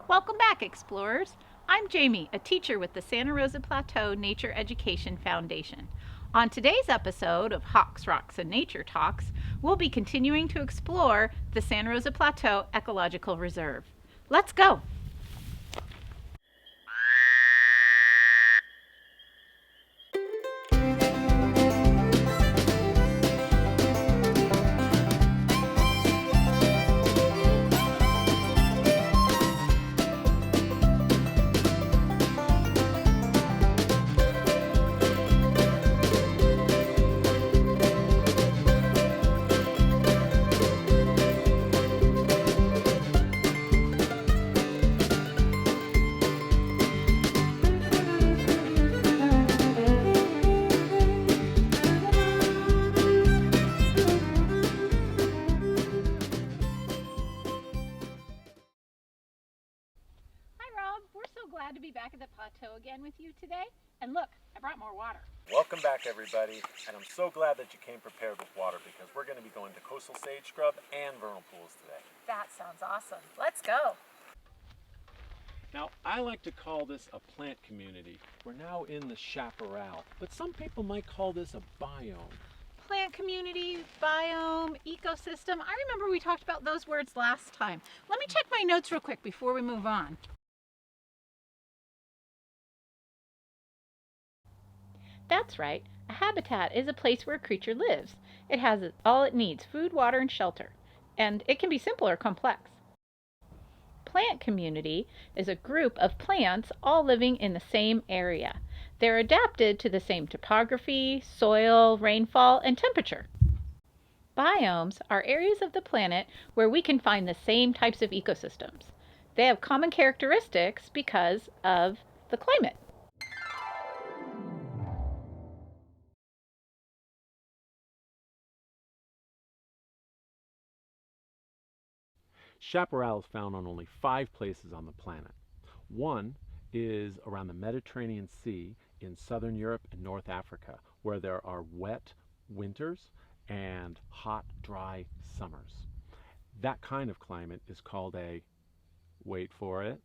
Welcome back, explorers. I'm Jamie, a teacher with the Santa Rosa Plateau Nature Education Foundation. On today's episode of Hawks, Rocks, and Nature Talks, we'll be continuing to explore the Santa Rosa Plateau Ecological Reserve. Let's go! We're so glad to be back at the plateau again with you today. And look, I brought more water. Welcome back, everybody, and I'm so glad that you came prepared with water because we're going to be going to coastal sage scrub and vernal pools today. That sounds awesome. Let's go. Now, I like to call this a plant community. We're now in the Chaparral, but some people might call this a biome. Plant community, biome, ecosystem. I remember we talked about those words last time. Let me check my notes real quick before we move on. That's right. A habitat is a place where a creature lives. It has all it needs, food, water, and shelter. And it can be simple or complex. Plant community is a group of plants all living in the same area. They're adapted to the same topography, soil, rainfall, and temperature. Biomes are areas of the planet where we can find the same types of ecosystems. They have common characteristics because of the climate. Chaparral is found on only 5 places on the planet. One is around the Mediterranean Sea in southern Europe and North Africa, where there are wet winters and hot, dry summers. That kind of climate is called a, wait for it,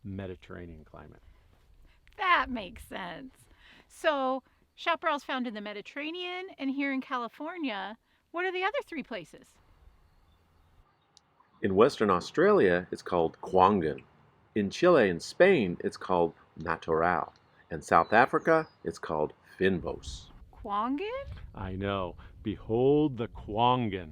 Mediterranean climate. That makes sense. So, chaparral is found in the Mediterranean and here in California. What are the other 3 places? In Western Australia, it's called quangan. In Chile and Spain, it's called natural. And South Africa, it's called fynbos. Quangan? I know. Behold the quangan.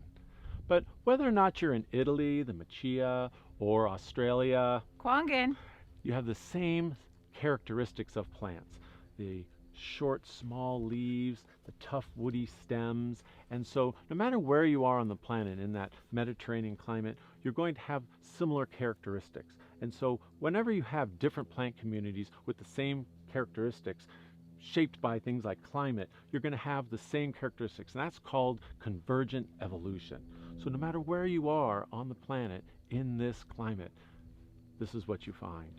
But whether or not you're in Italy, the Macchia, or Australia, Quangan. you have the same characteristics of plants. The short, small leaves, the tough, woody stems. And so no matter where you are on the planet in that Mediterranean climate, you're going to have similar characteristics. And so whenever you have different plant communities with the same characteristics, shaped by things like climate, you're going to have the same characteristics. And that's called convergent evolution. So no matter where you are on the planet in this climate, this is what you find.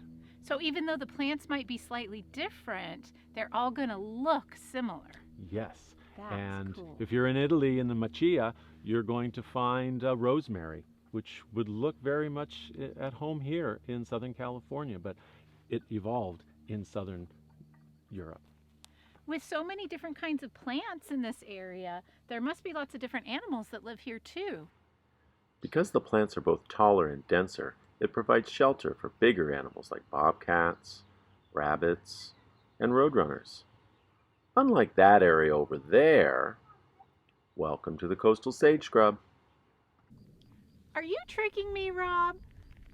So even though the plants might be slightly different, they're all going to look similar. Yes. That's and cool. If you're in Italy in the Macchia, you're going to find rosemary, which would look very much at home here in Southern California, but it evolved in Southern Europe. With so many different kinds of plants in this area, there must be lots of different animals that live here too. Because the plants are both taller and denser, it provides shelter for bigger animals like bobcats, rabbits, and roadrunners. Unlike that area over there, welcome to the coastal sage scrub. Are you tricking me, Rob?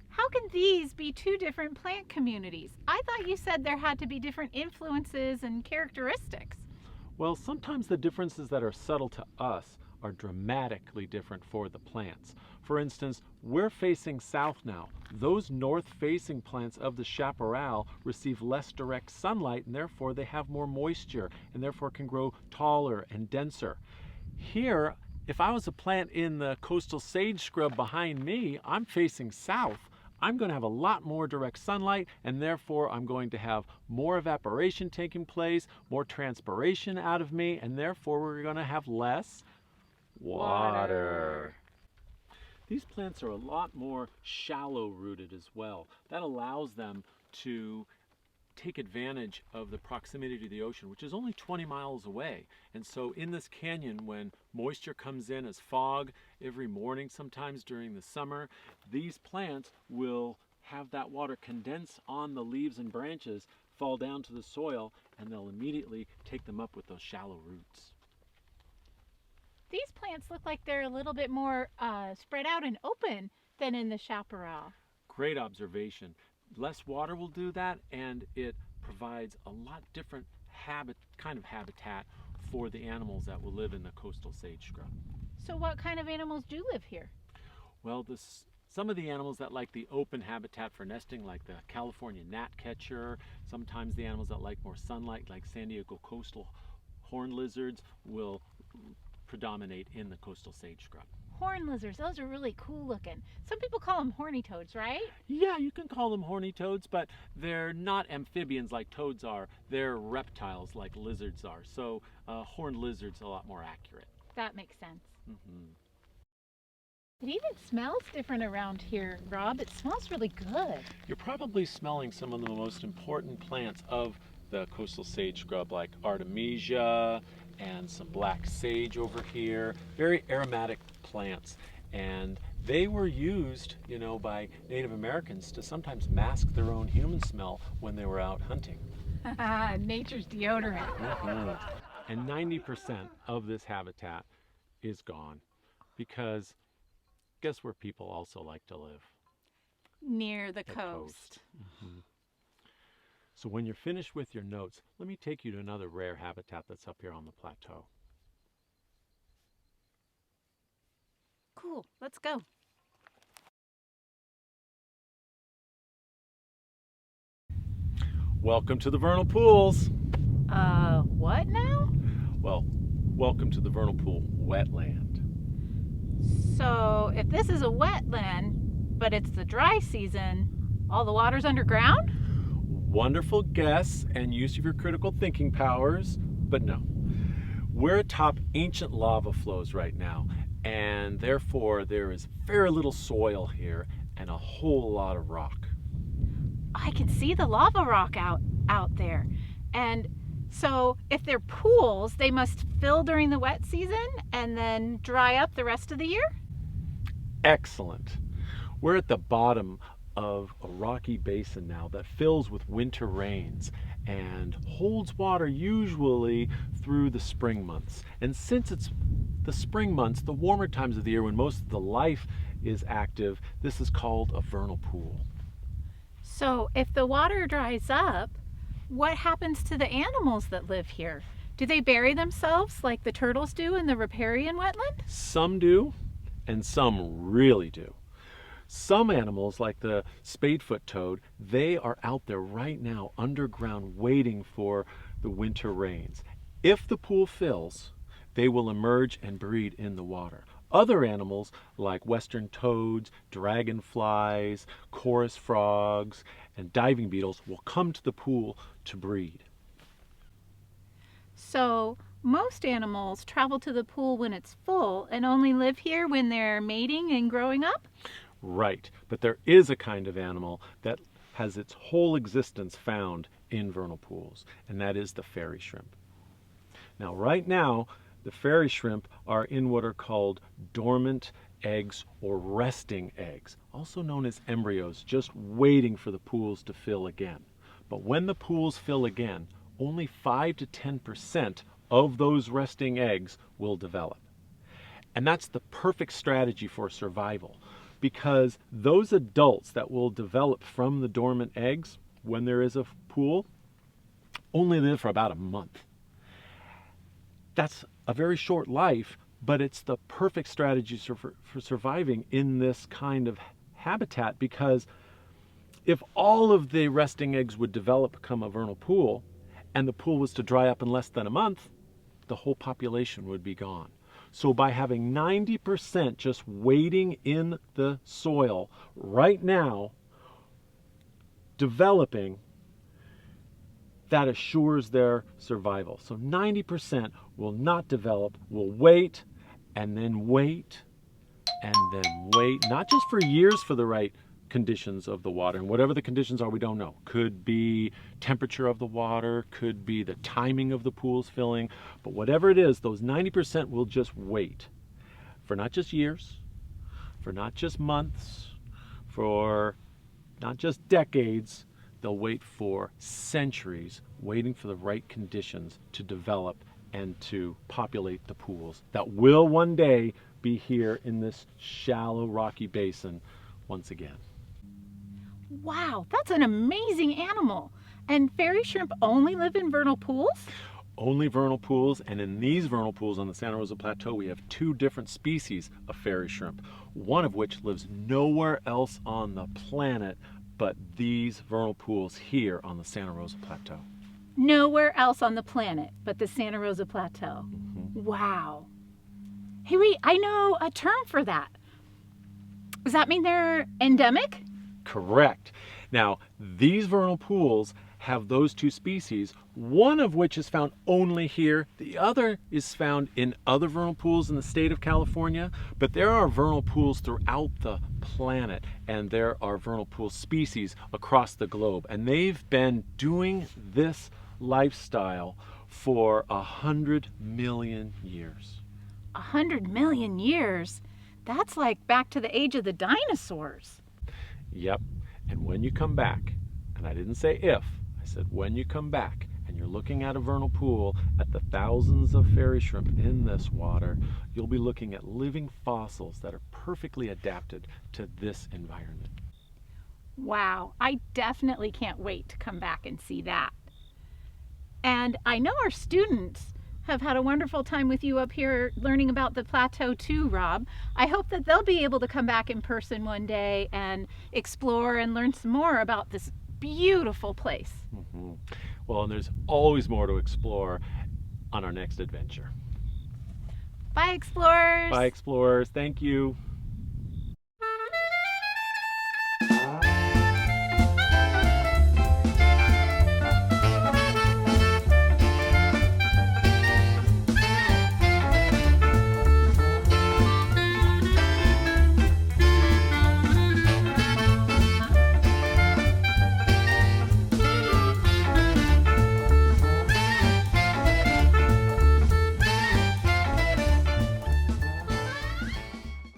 How can these be 2 different plant communities? I thought you said there had to be different influences and characteristics. Well, sometimes the differences that are subtle to us are dramatically different for the plants. For instance, we're facing south now. Those north-facing plants of the chaparral receive less direct sunlight, and therefore they have more moisture, and therefore can grow taller and denser. Here, if I was a plant in the coastal sage scrub behind me, I'm facing south. I'm going to have a lot more direct sunlight, and therefore I'm going to have more evaporation taking place, more transpiration out of me, and therefore we're going to have less water. These plants are a lot more shallow rooted as well. That allows them to take advantage of the proximity to the ocean, which is only 20 miles away. And so in this canyon, when moisture comes in as fog every morning, sometimes during the summer, these plants will have that water condense on the leaves and branches, fall down to the soil, and they'll immediately take them up with those shallow roots. These plants look like they're a little bit more spread out and open than in the chaparral. Great observation. Less water will do that, and it provides a lot different kind of habitat for the animals that will live in the coastal sage scrub. So what kind of animals do live here? Well, some of the animals that like the open habitat for nesting, like the California gnatcatcher, sometimes the animals that like more sunlight, like San Diego coastal horned lizards, will predominate in the coastal sage scrub. Horned lizards, those are really cool looking. Some people call them horny toads, right? Yeah, you can call them horny toads, but they're not amphibians like toads are. They're reptiles like lizards are. So horned lizard's a lot more accurate. That makes sense. Mm-hmm. It even smells different around here, Rob. It smells really good. You're probably smelling some of the most important plants of the coastal sage scrub, like artemisia and some black sage over here. Very aromatic plants, and they were used, by Native Americans to sometimes mask their own human smell when they were out hunting. Nature's deodorant. Mm-hmm. And 90% of this habitat is gone because guess where people also like to live? Near the The coast. Mm-hmm. So when you're finished with your notes, let me take you to another rare habitat that's up here on the plateau. Cool, let's go. Welcome to the Vernal Pools. What now? Well, welcome to the Vernal Pool wetland. So if this is a wetland, but it's the dry season, all the water's underground? Wonderful guess and use of your critical thinking powers, but no. We're atop ancient lava flows right now, and therefore there is very little soil here and a whole lot of rock. I can see the lava rock out there. And so if they're pools, they must fill during the wet season and then dry up the rest of the year? Excellent. We're at the bottom of a rocky basin now that fills with winter rains and holds water usually through the spring months. And since it's the spring months, the warmer times of the year when most of the life is active, this is called a vernal pool. So if the water dries up, what happens to the animals that live here? Do they bury themselves like the turtles do in the riparian wetland? Some do, and some really do. Some animals, like the spadefoot toad, they are out there right now underground waiting for the winter rains. If the pool fills, they will emerge and breed in the water. Other animals, like western toads, dragonflies, chorus frogs, and diving beetles, will come to the pool to breed. So most animals travel to the pool when it's full and only live here when they're mating and growing up? Right, but there is a kind of animal that has its whole existence found in vernal pools, and that is the fairy shrimp. Now, right now, the fairy shrimp are in what are called dormant eggs or resting eggs, also known as embryos, just waiting for the pools to fill again. But when the pools fill again, only 5 to 10% of those resting eggs will develop. And that's the perfect strategy for survival, because those adults that will develop from the dormant eggs when there is a pool only live for about a month. That's a very short life, but it's the perfect strategy for surviving in this kind of habitat, because if all of the resting eggs would develop, become a vernal pool, and the pool was to dry up in less than a month, the whole population would be gone. So by having 90% just waiting in the soil right now, developing, that assures their survival. So 90% will not develop, will wait, and then wait, and then wait, not just for years for the right conditions of the water, and whatever the conditions are, we don't know. Could be temperature of the water, could be the timing of the pools filling, but whatever it is, those 90% will just wait for not just years, for not just months, for not just decades. They'll wait for centuries, waiting for the right conditions to develop and to populate the pools that will one day be here in this shallow rocky basin once again. Wow, that's an amazing animal. And fairy shrimp only live in vernal pools? Only vernal pools, and in these vernal pools on the Santa Rosa Plateau, we have 2 different species of fairy shrimp, one of which lives nowhere else on the planet but these vernal pools here on the Santa Rosa Plateau. Nowhere else on the planet but the Santa Rosa Plateau. Wow. Hey, wait, I know a term for that. Does that mean they're endemic? Correct. Now, these vernal pools have those 2 species, one of which is found only here. The other is found in other vernal pools in the state of California, but there are vernal pools throughout the planet, and there are vernal pool species across the globe, and they've been doing this lifestyle for 100 million years. 100 million years? That's like back to the age of the dinosaurs. Yep. And when you come back, and I didn't say if, I said when you come back and you're looking at a vernal pool at the thousands of fairy shrimp in this water, you'll be looking at living fossils that are perfectly adapted to this environment. Wow, I definitely can't wait to come back and see that. And I know our students have had a wonderful time with you up here learning about the plateau too, Rob. I hope that they'll be able to come back in person one day and explore and learn some more about this beautiful place. Well, and there's always more to explore on our next adventure. Bye, explorers. Bye, explorers. Thank you.